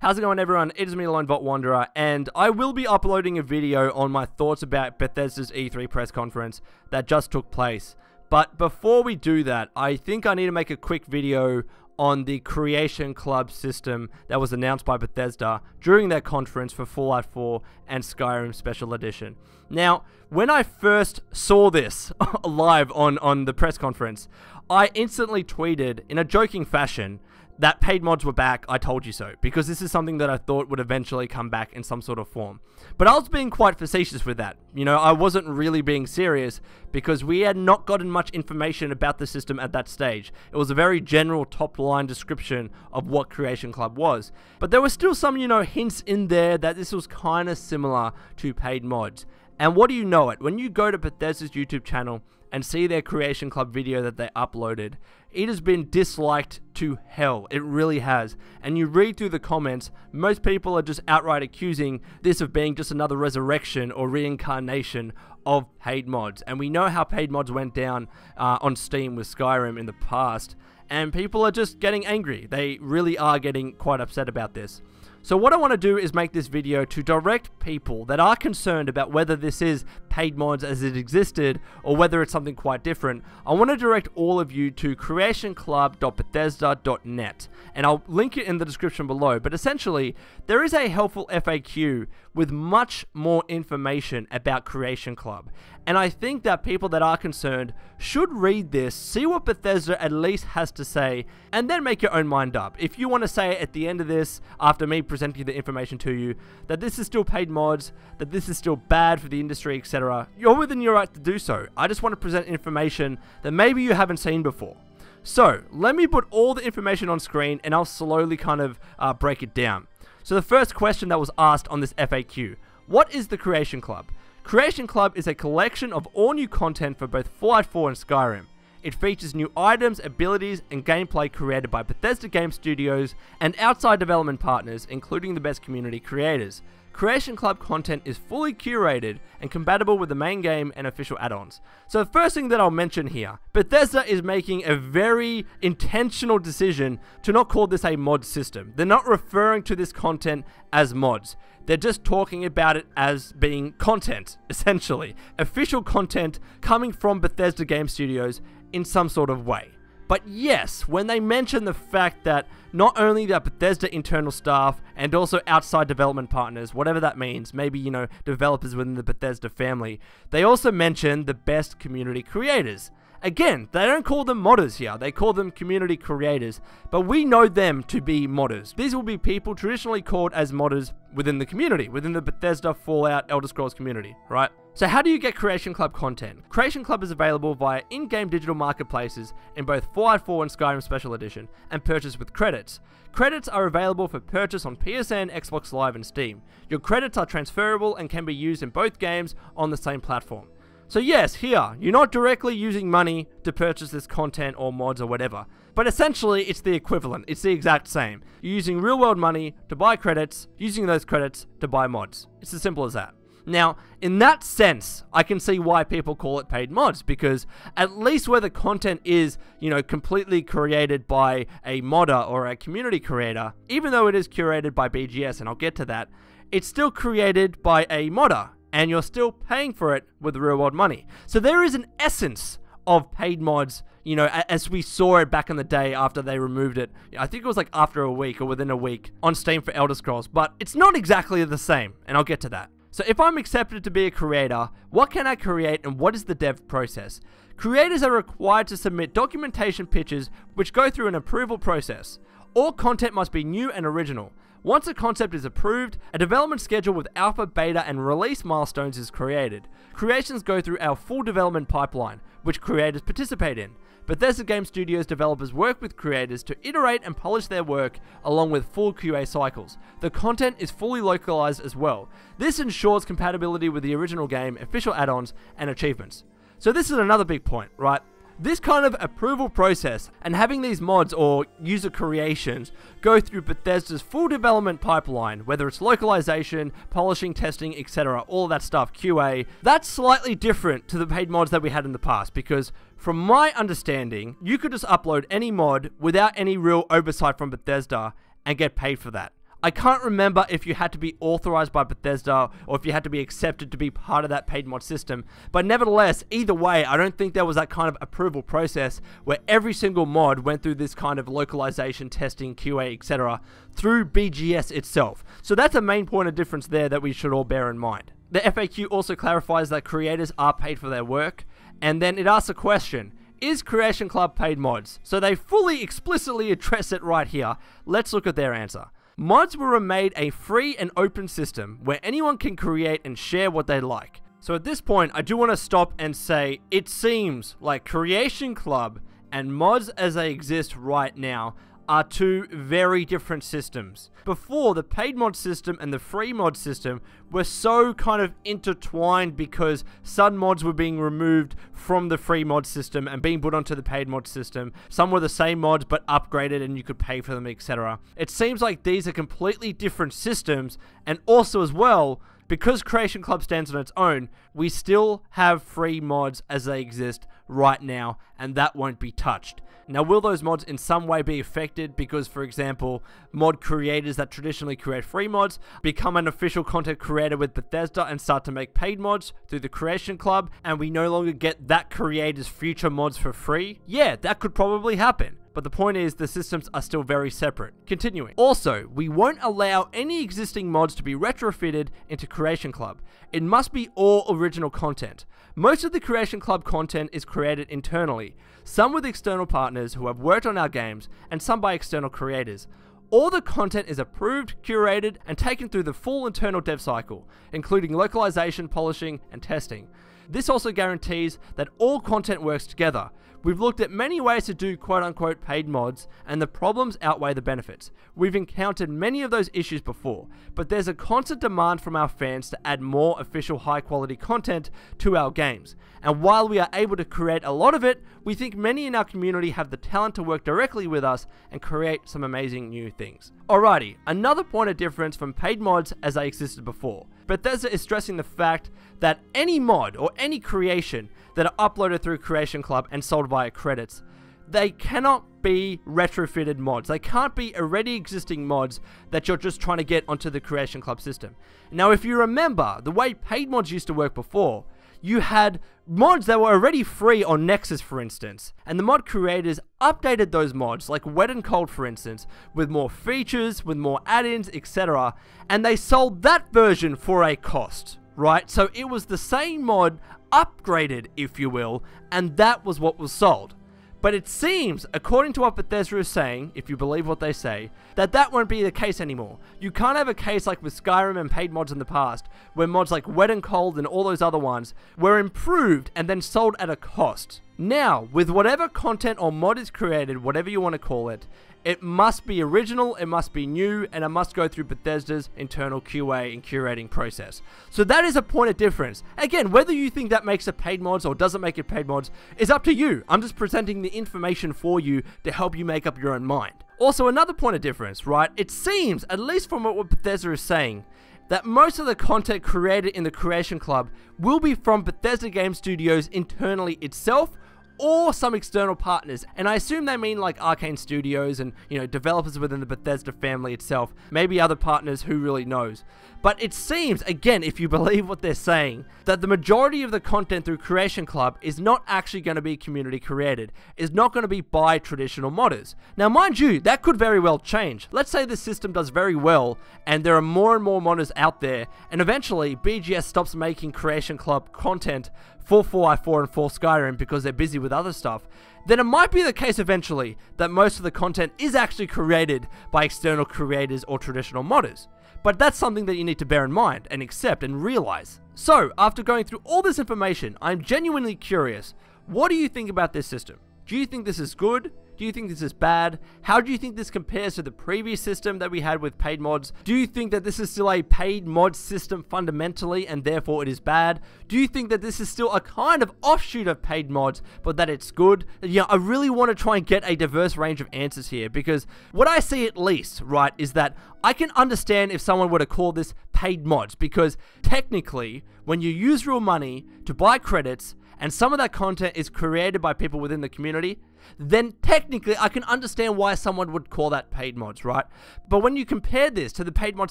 How's it going, everyone? It is me, Lone Bot Wanderer, and I will be uploading a video on my thoughts about Bethesda's E3 press conference that just took place. But before we do that, I think I need to make a quick video on the Creation Club system that was announced by Bethesda during their conference for Fallout 4 and Skyrim Special Edition. Now, when I first saw this live on the press conference, I instantly tweeted in a joking fashion that paid mods were back, I told you so, because this is something that I thought would eventually come back in some sort of form. But I was being quite facetious with that. You know, I wasn't really being serious because we had not gotten much information about the system at that stage. It was a very general top-line description of what Creation Club was. But there were still some, you know, hints in there that this was kind of similar to paid mods. And what do you know it? When you go to Bethesda's YouTube channel and see their Creation Club video that they uploaded, it has been disliked to hell. It really has. And you read through the comments, most people are just outright accusing this of being just another resurrection or reincarnation of paid mods. And we know how paid mods went down on Steam with Skyrim in the past. And people are just getting angry. They really are getting quite upset about this. So what I want to do is make this video to direct people that are concerned about whether this is paid mods as it existed or whether it's something quite different. I want to direct all of you to creationclub.bethesda.net, and I'll link it in the description below. But essentially, there is a helpful FAQ with much more information about Creation Club. And I think that people that are concerned should read this, see what Bethesda at least has to say, and then make your own mind up. If you want to say at the end of this, after me presenting the information to you, that this is still paid mods, that this is still bad for the industry, etc., you're within your right to do so. I just want to present information that maybe you haven't seen before. So, let me put all the information on screen and I'll slowly kind of break it down. So the first question that was asked on this FAQ, what is the Creation Club? Creation Club is a collection of all new content for both Fallout 4 and Skyrim. It features new items, abilities, and gameplay created by Bethesda Game Studios and outside development partners, including the best community creators. Creation Club content is fully curated and compatible with the main game and official add-ons. So the first thing that I'll mention here, Bethesda is making a very intentional decision to not call this a mod system. They're not referring to this content as mods. They're just talking about it as being content, essentially. Official content coming from Bethesda Game Studios in some sort of way. But yes, when they mention the fact that not only that Bethesda internal staff and also outside development partners, whatever that means, maybe, you know, developers within the Bethesda family, they also mention the best community creators. Again, they don't call them modders here, they call them community creators, but we know them to be modders. These will be people traditionally called as modders within the community, within the Bethesda, Fallout, Elder Scrolls community, right? So how do you get Creation Club content? Creation Club is available via in-game digital marketplaces in both Fallout 4 and Skyrim Special Edition, and purchased with credits. Credits are available for purchase on PSN, Xbox Live, and Steam. Your credits are transferable and can be used in both games on the same platform. So yes, here, you're not directly using money to purchase this content or mods or whatever, but essentially it's the equivalent, it's the exact same. You're using real world money to buy credits, using those credits to buy mods. It's as simple as that. Now, in that sense, I can see why people call it paid mods, because at least where the content is, you know, completely created by a modder or a community creator, even though it is curated by BGS, and I'll get to that, it's still created by a modder, and you're still paying for it with real world money. So there is an essence of paid mods, you know, as we saw it back in the day after they removed it. I think it was like after a week or within a week on Steam for Elder Scrolls, but it's not exactly the same, and I'll get to that. So if I'm accepted to be a creator, what can I create and what is the dev process? Creators are required to submit documentation pitches which go through an approval process. All content must be new and original. Once a concept is approved, a development schedule with alpha, beta, and release milestones is created. Creations go through our full development pipeline, which creators participate in. Bethesda Game Studios developers work with creators to iterate and polish their work along with full QA cycles. The content is fully localized as well. This ensures compatibility with the original game, official add-ons, and achievements. So this is another big point, right? This kind of approval process and having these mods or user creations go through Bethesda's full development pipeline, whether it's localization, polishing, testing, etc., all that stuff, QA, that's slightly different to the paid mods that we had in the past, because from my understanding, you could just upload any mod without any real oversight from Bethesda and get paid for that. I can't remember if you had to be authorized by Bethesda or if you had to be accepted to be part of that paid mod system, but nevertheless, either way, I don't think there was that kind of approval process where every single mod went through this kind of localization, testing, QA, etc. through BGS itself. So that's a main point of difference there that we should all bear in mind. The FAQ also clarifies that creators are paid for their work, and then it asks a question: is Creation Club paid mods? So they fully explicitly address it right here. Let's look at their answer. Mods were made a free and open system where anyone can create and share what they like. So at this point, I do want to stop and say it seems like Creation Club and mods as they exist right now are two very different systems. Before, the paid mod system and the free mod system were so kind of intertwined because some mods were being removed from the free mod system and being put onto the paid mod system. Some were the same mods but upgraded and you could pay for them, etc. It seems like these are completely different systems, and also as well, because Creation Club stands on its own, we still have free mods as they exist right now, and that won't be touched. Now, will those mods in some way be affected because, for example, mod creators that traditionally create free mods become an official content creator with Bethesda and start to make paid mods through the Creation Club, and we no longer get that creator's future mods for free? Yeah, that could probably happen. But the point is, the systems are still very separate. Continuing. Also, we won't allow any existing mods to be retrofitted into Creation Club. It must be all original content. Most of the Creation Club content is created internally, some with external partners who have worked on our games, and some by external creators. All the content is approved, curated, and taken through the full internal dev cycle, including localization, polishing, and testing. This also guarantees that all content works together. We've looked at many ways to do quote-unquote paid mods, and the problems outweigh the benefits. We've encountered many of those issues before, but there's a constant demand from our fans to add more official high-quality content to our games. And while we are able to create a lot of it, we think many in our community have the talent to work directly with us and create some amazing new things. Alrighty, another point of difference from paid mods as they existed before. Bethesda is stressing the fact that any mod or any creation that are uploaded through Creation Club and sold via credits, they cannot be retrofitted mods. They can't be already existing mods that you're just trying to get onto the Creation Club system. Now, if you remember, the way paid mods used to work before, you had mods that were already free on Nexus, for instance, and the mod creators updated those mods, like Wet and Cold, for instance, with more features, with more add-ins, etc., and they sold that version for a cost, right? So it was the same mod upgraded, if you will, and that was what was sold. But it seems, according to what Bethesda is saying, if you believe what they say, that won't be the case anymore. You can't have a case like with Skyrim and paid mods in the past, where mods like Wet and Cold and all those other ones were improved and then sold at a cost. Now, with whatever content or mod is created, whatever you want to call it, it must be original, it must be new, and it must go through Bethesda's internal QA and curating process. So that is a point of difference. Again, whether you think that makes it paid mods or doesn't make it paid mods is up to you. I'm just presenting the information for you to help you make up your own mind. Also, another point of difference, right? It seems, at least from what Bethesda is saying, that most of the content created in the Creation Club will be from Bethesda Game Studios internally itself, or some external partners, and I assume they mean like Arcane Studios and, you know, developers within the Bethesda family itself, maybe other partners, who really knows. But it seems, again, if you believe what they're saying, that the majority of the content through Creation Club is not actually going to be community created, is not going to be by traditional modders. Now, mind you, that could very well change. Let's say the system does very well, and there are more and more modders out there, and eventually BGS stops making Creation Club content for 4i4 and for Skyrim because they're busy with other stuff, then it might be the case eventually that most of the content is actually created by external creators or traditional modders. But that's something that you need to bear in mind and accept and realize. So, after going through all this information, I'm genuinely curious, what do you think about this system? Do you think this is good? Do you think this is bad? How do you think this compares to the previous system that we had with paid mods? Do you think that this is still a paid mod system fundamentally and therefore it is bad? Do you think that this is still a kind of offshoot of paid mods but that it's good? Yeah, I really want to try and get a diverse range of answers here, because what I see at least, right, is that I can understand if someone were to call this paid mods, because technically when you use real money to buy credits and some of that content is created by people within the community, then technically I can understand why someone would call that paid mods, right? But when you compare this to the paid mod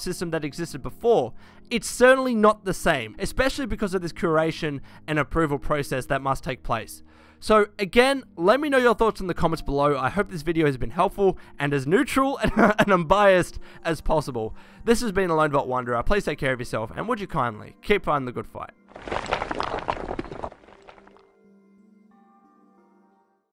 system that existed before, it's certainly not the same, especially because of this curation and approval process that must take place. So again, let me know your thoughts in the comments below. I hope this video has been helpful and as neutral and unbiased as possible. This has been the Lone Vault Wanderer. Please take care of yourself, and would you kindly keep fighting the good fight.